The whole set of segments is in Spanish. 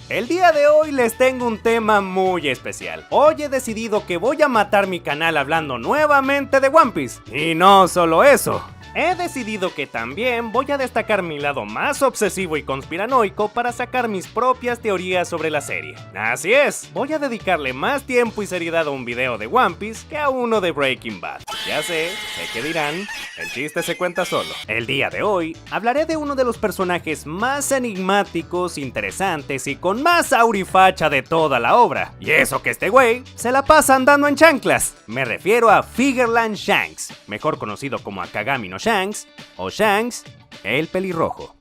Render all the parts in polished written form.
El día de hoy les tengo un tema muy especial. Hoy he decidido que voy a matar mi canal hablando nuevamente de One Piece. Y no solo eso. He decidido que también voy a destacar mi lado más obsesivo y conspiranoico para sacar mis propias teorías sobre la serie. Así es, voy a dedicarle más tiempo y seriedad a un video de One Piece que a uno de Breaking Bad. Ya sé que dirán, el chiste se cuenta solo. El día de hoy hablaré de uno de los personajes más enigmáticos, interesantes y con más aurifacha de toda la obra. Y eso que este güey se la pasa andando en chanclas. Me refiero a Figerland Shanks, mejor conocido como Akagami no Shanks o Shanks el pelirrojo.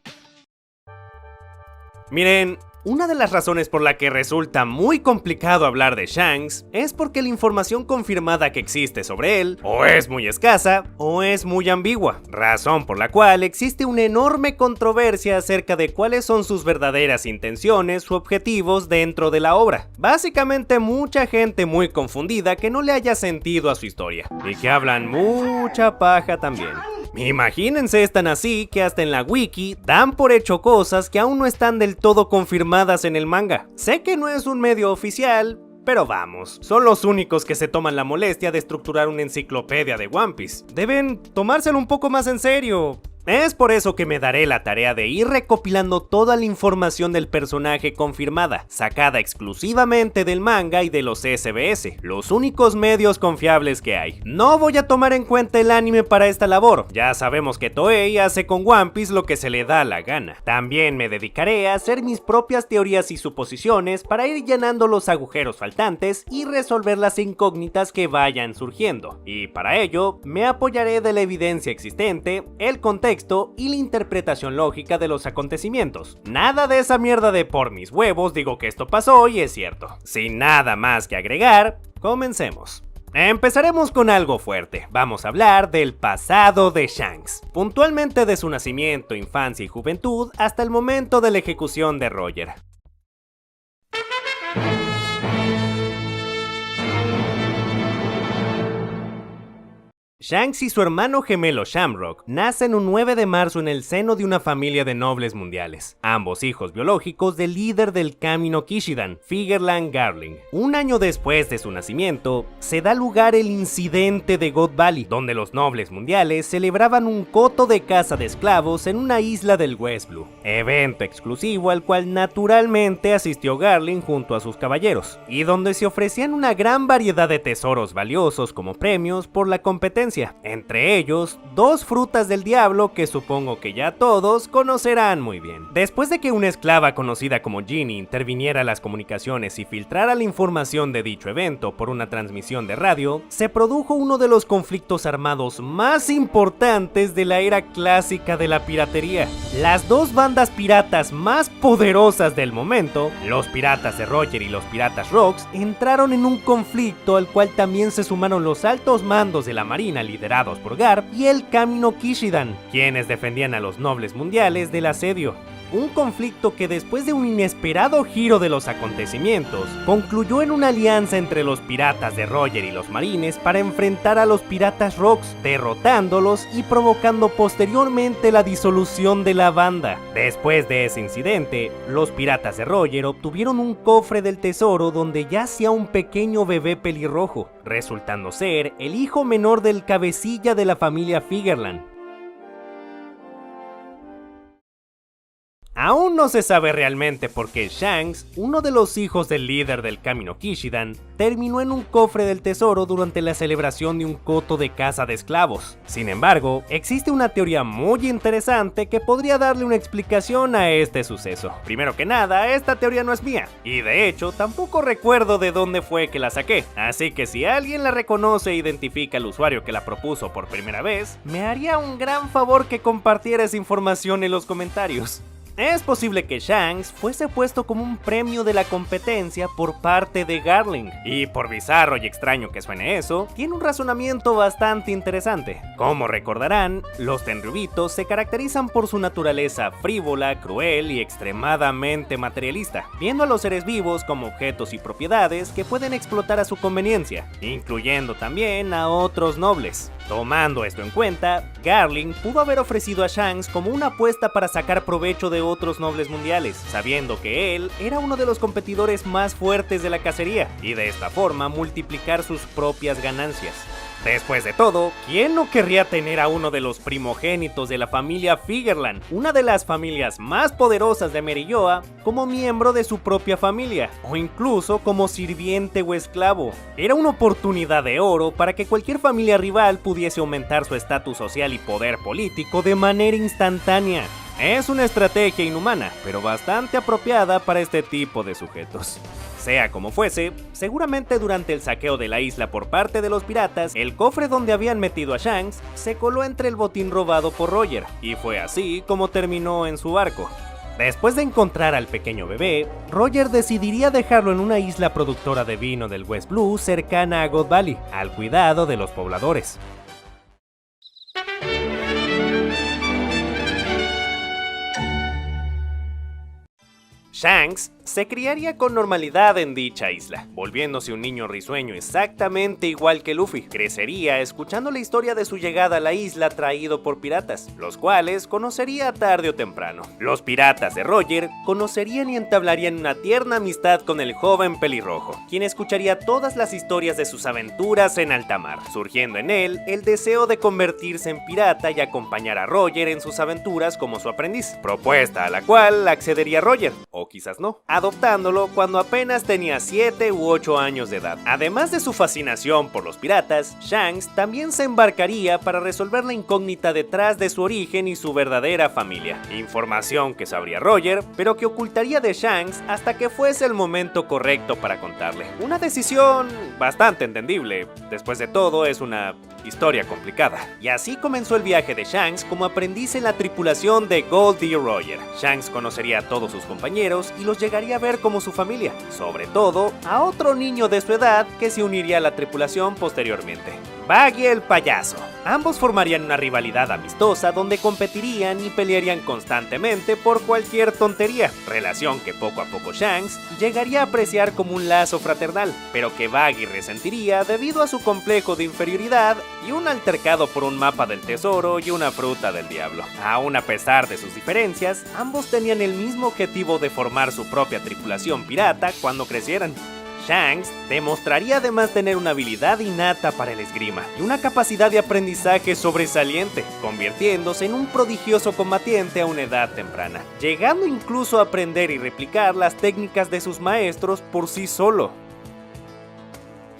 Miren, una de las razones por la que resulta muy complicado hablar de Shanks es porque la información confirmada que existe sobre él o es muy escasa o es muy ambigua, razón por la cual existe una enorme controversia acerca de cuáles son sus verdaderas intenciones u objetivos dentro de la obra. Básicamente mucha gente muy confundida que no le haya sentido a su historia y que hablan mucha paja también. Imagínense, es tan así que hasta en la wiki dan por hecho cosas que aún no están del todo confirmadas en el manga. Sé que no es un medio oficial, pero vamos, son los únicos que se toman la molestia de estructurar una enciclopedia de One Piece. Deben tomárselo un poco más en serio. Es por eso que me daré la tarea de ir recopilando toda la información del personaje confirmada, sacada exclusivamente del manga y de los SBS, los únicos medios confiables que hay. No voy a tomar en cuenta el anime para esta labor, ya sabemos que Toei hace con One Piece lo que se le da la gana. También me dedicaré a hacer mis propias teorías y suposiciones para ir llenando los agujeros faltantes y resolver las incógnitas que vayan surgiendo. Y para ello, me apoyaré de la evidencia existente, el contexto y la interpretación lógica de los acontecimientos. Nada de esa mierda de por mis huevos digo que esto pasó y es cierto. Sin nada más que agregar, comencemos. Empezaremos con algo fuerte. Vamos a hablar del pasado de Shanks, puntualmente de su nacimiento, infancia y juventud hasta el momento de la ejecución de Roger. Shanks y su hermano gemelo Shamrock nacen un 9 de marzo en el seno de una familia de nobles mundiales, ambos hijos biológicos del líder del Kami no Kishidan, Figerland Garling. Un año después de su nacimiento, se da lugar el incidente de God Valley, donde los nobles mundiales celebraban un coto de caza de esclavos en una isla del West Blue, evento exclusivo al cual naturalmente asistió Garling junto a sus caballeros, y donde se ofrecían una gran variedad de tesoros valiosos como premios por la competencia. Entre ellos, 2 frutas del diablo que supongo que ya todos conocerán muy bien. Después de que una esclava conocida como Ginny interviniera en las comunicaciones y filtrara la información de dicho evento por una transmisión de radio, se produjo uno de los conflictos armados más importantes de la era clásica de la piratería. Las 2 bandas piratas más poderosas del momento, los piratas de Roger y los piratas Rocks, entraron en un conflicto al cual también se sumaron los altos mandos de la marina liderados por Garp y el Kami no Kishidan, quienes defendían a los nobles mundiales del asedio. Un conflicto que después de un inesperado giro de los acontecimientos, concluyó en una alianza entre los piratas de Roger y los marines para enfrentar a los piratas Rocks, derrotándolos y provocando posteriormente la disolución de la banda. Después de ese incidente, los piratas de Roger obtuvieron un cofre del tesoro donde yacía un pequeño bebé pelirrojo, resultando ser el hijo menor del cabecilla de la familia Figerland. Aún no se sabe realmente por qué Shanks, uno de los hijos del líder del Kami no Kishidan, terminó en un cofre del tesoro durante la celebración de un coto de caza de esclavos. Sin embargo, existe una teoría muy interesante que podría darle una explicación a este suceso. Primero que nada, esta teoría no es mía, y de hecho tampoco recuerdo de dónde fue que la saqué, así que si alguien la reconoce e identifica al usuario que la propuso por primera vez, me haría un gran favor que compartiera esa información en los comentarios. Es posible que Shanks fuese puesto como un premio de la competencia por parte de Garling, y por bizarro y extraño que suene eso, tiene un razonamiento bastante interesante. Como recordarán, los tenryubitos se caracterizan por su naturaleza frívola, cruel y extremadamente materialista, viendo a los seres vivos como objetos y propiedades que pueden explotar a su conveniencia, incluyendo también a otros nobles. Tomando esto en cuenta, Garling pudo haber ofrecido a Shanks como una apuesta para sacar provecho de otros nobles mundiales, sabiendo que él era uno de los competidores más fuertes de la cacería, y de esta forma multiplicar sus propias ganancias. Después de todo, ¿quién no querría tener a uno de los primogénitos de la familia Figerland, una de las familias más poderosas de Merilloa, como miembro de su propia familia, o incluso como sirviente o esclavo? Era una oportunidad de oro para que cualquier familia rival pudiese aumentar su estatus social y poder político de manera instantánea. Es una estrategia inhumana, pero bastante apropiada para este tipo de sujetos. Sea como fuese, seguramente durante el saqueo de la isla por parte de los piratas, el cofre donde habían metido a Shanks se coló entre el botín robado por Roger, y fue así como terminó en su barco. Después de encontrar al pequeño bebé, Roger decidiría dejarlo en una isla productora de vino del West Blue cercana a God Valley, al cuidado de los pobladores. Shanks se criaría con normalidad en dicha isla, volviéndose un niño risueño exactamente igual que Luffy. Crecería escuchando la historia de su llegada a la isla traído por piratas, los cuales conocería tarde o temprano. Los piratas de Roger conocerían y entablarían una tierna amistad con el joven pelirrojo, quien escucharía todas las historias de sus aventuras en alta mar, surgiendo en él el deseo de convertirse en pirata y acompañar a Roger en sus aventuras como su aprendiz, propuesta a la cual accedería Roger, o quizás no, adoptándolo cuando apenas tenía 7 u 8 años de edad. Además de su fascinación por los piratas, Shanks también se embarcaría para resolver la incógnita detrás de su origen y su verdadera familia. Información que sabría Roger, pero que ocultaría de Shanks hasta que fuese el momento correcto para contarle. Una decisión bastante entendible, después de todo es una historia complicada. Y así comenzó el viaje de Shanks como aprendiz en la tripulación de Goldie Roger. Shanks conocería a todos sus compañeros y los llegaría a ver como su familia, sobre todo a otro niño de su edad que se uniría a la tripulación posteriormente, Baggy el payaso. Ambos formarían una rivalidad amistosa donde competirían y pelearían constantemente por cualquier tontería, relación que poco a poco Shanks llegaría a apreciar como un lazo fraternal, pero que Baggy resentiría debido a su complejo de inferioridad y un altercado por un mapa del tesoro y una fruta del diablo. Aún a pesar de sus diferencias, ambos tenían el mismo objetivo de formar su propia tripulación pirata cuando crecieran. Shanks demostraría además tener una habilidad innata para el esgrima y una capacidad de aprendizaje sobresaliente, convirtiéndose en un prodigioso combatiente a una edad temprana, llegando incluso a aprender y replicar las técnicas de sus maestros por sí solo.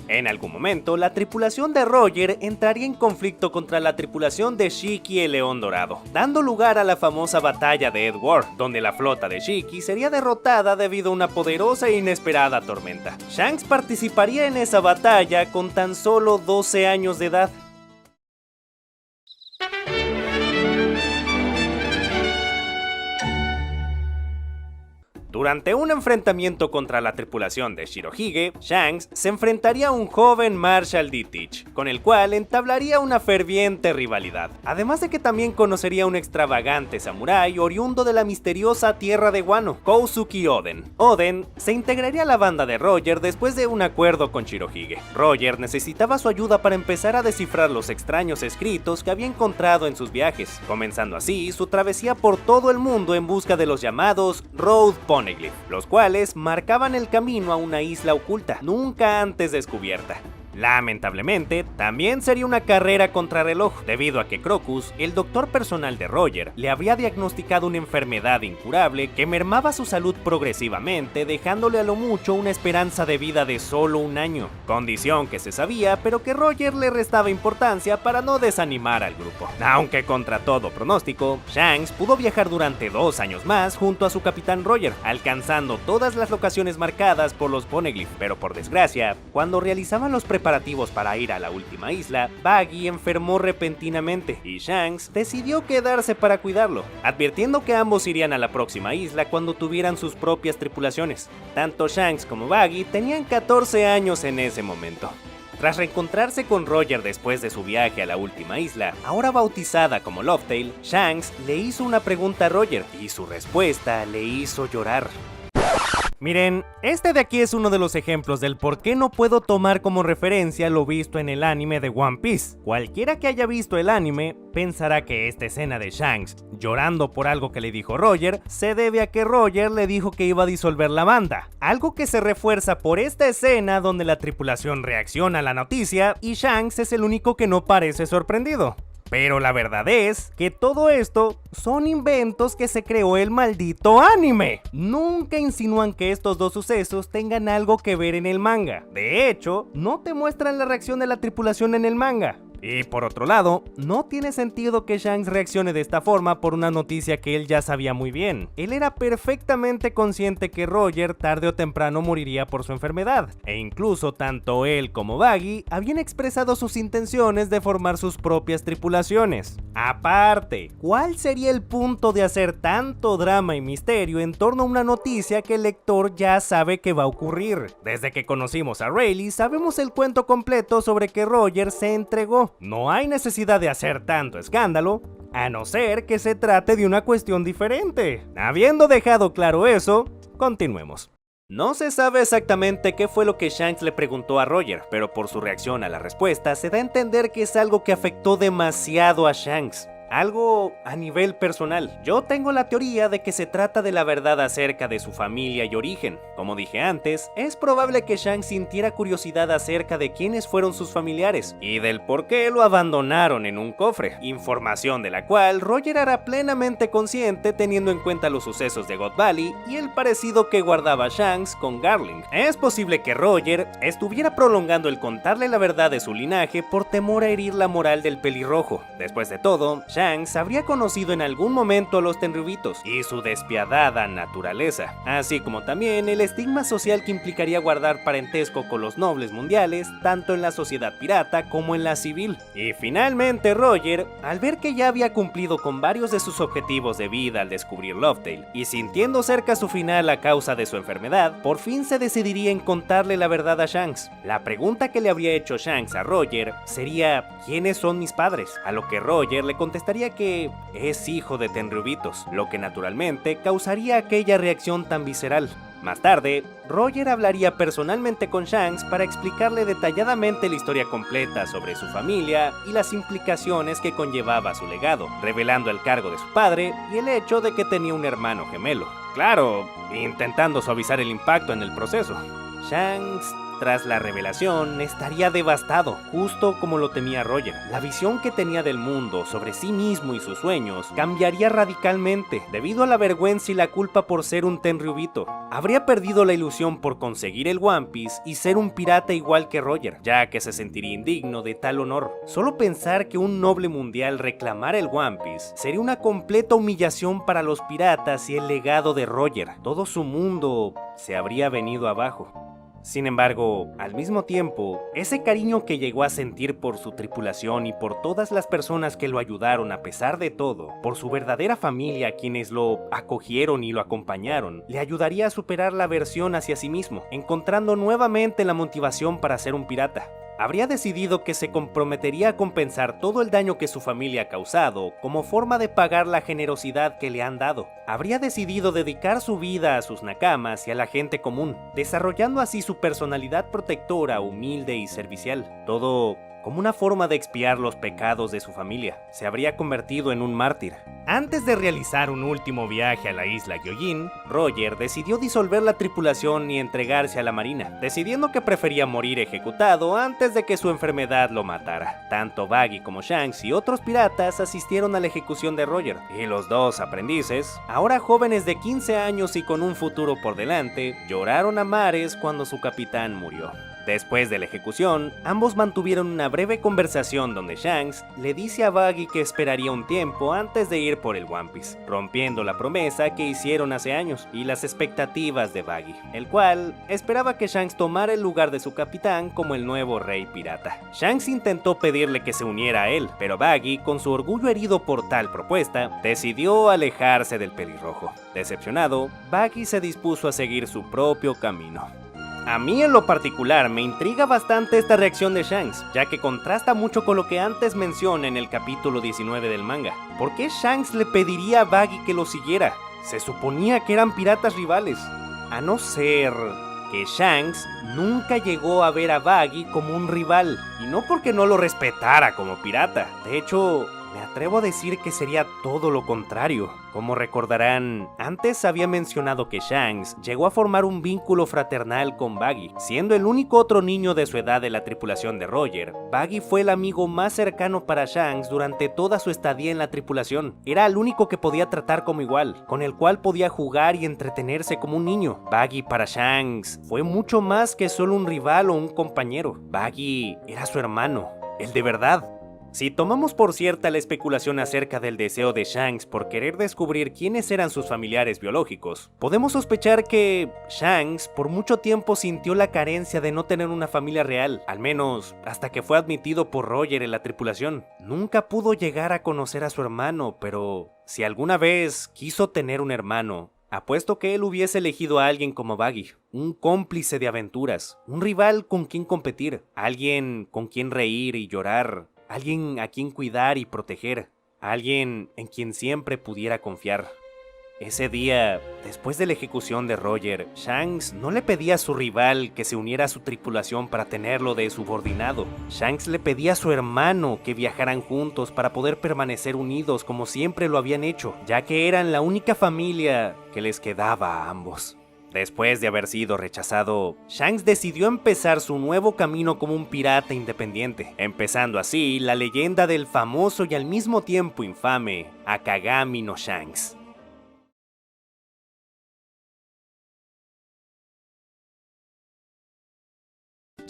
En algún momento, la tripulación de Roger entraría en conflicto contra la tripulación de Shiki el León Dorado, dando lugar a la famosa batalla de Edward, donde la flota de Shiki sería derrotada debido a una poderosa e inesperada tormenta. Shanks participaría en esa batalla con tan solo 12 años de edad. Durante un enfrentamiento contra la tripulación de Shirohige, Shanks se enfrentaría a un joven Marshal D. Teach, con el cual entablaría una ferviente rivalidad, además de que también conocería a un extravagante samurái oriundo de la misteriosa tierra de Wano, Kousuke Oden. Oden se integraría a la banda de Roger después de un acuerdo con Shirohige. Roger necesitaba su ayuda para empezar a descifrar los extraños escritos que había encontrado en sus viajes, comenzando así su travesía por todo el mundo en busca de los llamados Road Poneglyph, los cuales marcaban el camino a una isla oculta, nunca antes descubierta. Lamentablemente, también sería una carrera contrarreloj, debido a que Crocus, el doctor personal de Roger, le había diagnosticado una enfermedad incurable que mermaba su salud progresivamente, dejándole a lo mucho una esperanza de vida de solo un año, condición que se sabía pero que Roger le restaba importancia para no desanimar al grupo. Aunque contra todo pronóstico, Shanks pudo viajar durante 2 años más junto a su capitán Roger, alcanzando todas las locaciones marcadas por los Poneglyph, pero por desgracia, cuando realizaban los preparativos para ir a la última isla, Baggy enfermó repentinamente y Shanks decidió quedarse para cuidarlo, advirtiendo que ambos irían a la próxima isla cuando tuvieran sus propias tripulaciones. Tanto Shanks como Baggy tenían 14 años en ese momento. Tras reencontrarse con Roger después de su viaje a la última isla, ahora bautizada como Lovetail, Shanks le hizo una pregunta a Roger y su respuesta le hizo llorar. Miren, este de aquí es uno de los ejemplos del por qué no puedo tomar como referencia lo visto en el anime de One Piece. Cualquiera que haya visto el anime pensará que esta escena de Shanks llorando por algo que le dijo Roger se debe a que Roger le dijo que iba a disolver la banda, algo que se refuerza por esta escena donde la tripulación reacciona a la noticia y Shanks es el único que no parece sorprendido. Pero la verdad es que todo esto son inventos que se creó el maldito anime. Nunca insinúan que estos dos sucesos tengan algo que ver en el manga. De hecho, no te muestran la reacción de la tripulación en el manga. Y por otro lado, no tiene sentido que Shanks reaccione de esta forma por una noticia que él ya sabía muy bien. Él era perfectamente consciente que Roger tarde o temprano moriría por su enfermedad, e incluso tanto él como Baggy habían expresado sus intenciones de formar sus propias tripulaciones. Aparte, ¿cuál sería el punto de hacer tanto drama y misterio en torno a una noticia que el lector ya sabe que va a ocurrir? Desde que conocimos a Rayleigh sabemos el cuento completo sobre que Roger se entregó. No hay necesidad de hacer tanto escándalo, a no ser que se trate de una cuestión diferente. Habiendo dejado claro eso, continuemos. No se sabe exactamente qué fue lo que Shanks le preguntó a Roger, pero por su reacción a la respuesta se da a entender que es algo que afectó demasiado a Shanks. Algo a nivel personal. Yo tengo la teoría de que se trata de la verdad acerca de su familia y origen. Como dije antes, es probable que Shanks sintiera curiosidad acerca de quiénes fueron sus familiares y del por qué lo abandonaron en un cofre, información de la cual Roger era plenamente consciente teniendo en cuenta los sucesos de God Valley y el parecido que guardaba Shanks con Garling. Es posible que Roger estuviera prolongando el contarle la verdad de su linaje por temor a herir la moral del pelirrojo. Después de todo, Shanks habría conocido en algún momento a los Tenryubitos y su despiadada naturaleza, así como también el estigma social que implicaría guardar parentesco con los nobles mundiales, tanto en la sociedad pirata como en la civil. Y finalmente Roger, al ver que ya había cumplido con varios de sus objetivos de vida al descubrir Lovedale, y sintiendo cerca su final a causa de su enfermedad, por fin se decidiría en contarle la verdad a Shanks. La pregunta que le habría hecho Shanks a Roger sería: ¿quiénes son mis padres? A lo que Roger le contestaría que es hijo de Tenryubitos, lo que naturalmente causaría aquella reacción tan visceral. Más tarde, Roger hablaría personalmente con Shanks para explicarle detalladamente la historia completa sobre su familia y las implicaciones que conllevaba su legado, revelando el cargo de su padre y el hecho de que tenía un hermano gemelo. Claro, intentando suavizar el impacto en el proceso. Shanks, tras la revelación, estaría devastado, justo como lo temía Roger. La visión que tenía del mundo, sobre sí mismo y sus sueños, cambiaría radicalmente, debido a la vergüenza y la culpa por ser un Tenryubito. Habría perdido la ilusión por conseguir el One Piece y ser un pirata igual que Roger, ya que se sentiría indigno de tal honor. Solo pensar que un noble mundial reclamara el One Piece sería una completa humillación para los piratas y el legado de Roger. Todo su mundo se habría venido abajo. Sin embargo, al mismo tiempo, ese cariño que llegó a sentir por su tripulación y por todas las personas que lo ayudaron a pesar de todo, por su verdadera familia quienes lo acogieron y lo acompañaron, le ayudaría a superar la aversión hacia sí mismo, encontrando nuevamente la motivación para ser un pirata. Habría decidido que se comprometería a compensar todo el daño que su familia ha causado como forma de pagar la generosidad que le han dado. Habría decidido dedicar su vida a sus nakamas y a la gente común, desarrollando así su personalidad protectora, humilde y servicial. Todo como una forma de expiar los pecados de su familia. Se habría convertido en un mártir. Antes de realizar un último viaje a la isla Gyojin, Roger decidió disolver la tripulación y entregarse a la marina, decidiendo que prefería morir ejecutado antes de que su enfermedad lo matara. Tanto Baggy como Shanks y otros piratas asistieron a la ejecución de Roger, y los dos aprendices, ahora jóvenes de 15 años y con un futuro por delante, lloraron a mares cuando su capitán murió. Después de la ejecución, ambos mantuvieron una breve conversación donde Shanks le dice a Baggy que esperaría un tiempo antes de ir por el One Piece, rompiendo la promesa que hicieron hace años y las expectativas de Baggy, el cual esperaba que Shanks tomara el lugar de su capitán como el nuevo rey pirata. Shanks intentó pedirle que se uniera a él, pero Baggy, con su orgullo herido por tal propuesta, decidió alejarse del pelirrojo. Decepcionado, Baggy se dispuso a seguir su propio camino. A mí en lo particular me intriga bastante esta reacción de Shanks, ya que contrasta mucho con lo que antes menciona en el capítulo 19 del manga. ¿Por qué Shanks le pediría a Baggy que lo siguiera? Se suponía que eran piratas rivales. A no ser que Shanks nunca llegó a ver a Baggy como un rival, y no porque no lo respetara como pirata. De hecho, me atrevo a decir que sería todo lo contrario. Como recordarán, antes había mencionado que Shanks llegó a formar un vínculo fraternal con Baggy. Siendo el único otro niño de su edad de la tripulación de Roger, Baggy fue el amigo más cercano para Shanks durante toda su estadía en la tripulación. Era el único que podía tratar como igual, con el cual podía jugar y entretenerse como un niño. Baggy para Shanks fue mucho más que solo un rival o un compañero. Baggy era su hermano, el de verdad. Si tomamos por cierta la especulación acerca del deseo de Shanks por querer descubrir quiénes eran sus familiares biológicos, podemos sospechar que Shanks por mucho tiempo sintió la carencia de no tener una familia real, al menos hasta que fue admitido por Roger en la tripulación. Nunca pudo llegar a conocer a su hermano, pero si alguna vez quiso tener un hermano, apuesto que él hubiese elegido a alguien como Baggy, un cómplice de aventuras, un rival con quien competir, alguien con quien reír y llorar, alguien a quien cuidar y proteger, alguien en quien siempre pudiera confiar. Ese día, después de la ejecución de Roger, Shanks no le pedía a su rival que se uniera a su tripulación para tenerlo de subordinado. Shanks le pedía a su hermano que viajaran juntos para poder permanecer unidos como siempre lo habían hecho, ya que eran la única familia que les quedaba a ambos. Después de haber sido rechazado, Shanks decidió empezar su nuevo camino como un pirata independiente, empezando así la leyenda del famoso y al mismo tiempo infame Akagami no Shanks.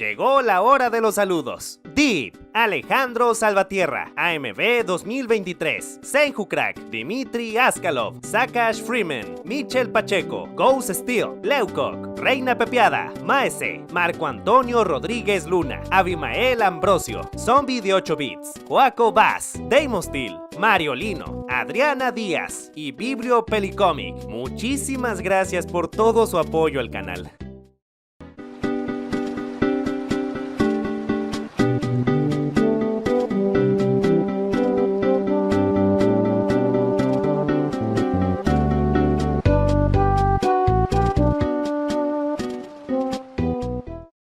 Llegó la hora de los saludos. Deep, Alejandro Salvatierra, AMB 2023, Senju Crack, Dimitri Askalov, Sakash Freeman, Michel Pacheco, Ghost Steel, Leucock, Reina Pepiada, Maese, Marco Antonio Rodríguez Luna, Abimael Ambrosio, Zombie de 8 bits, Joaco Bass, Damon Steel, Mario Lino, Adriana Díaz y Biblio Pelicomic. Muchísimas gracias por todo su apoyo al canal.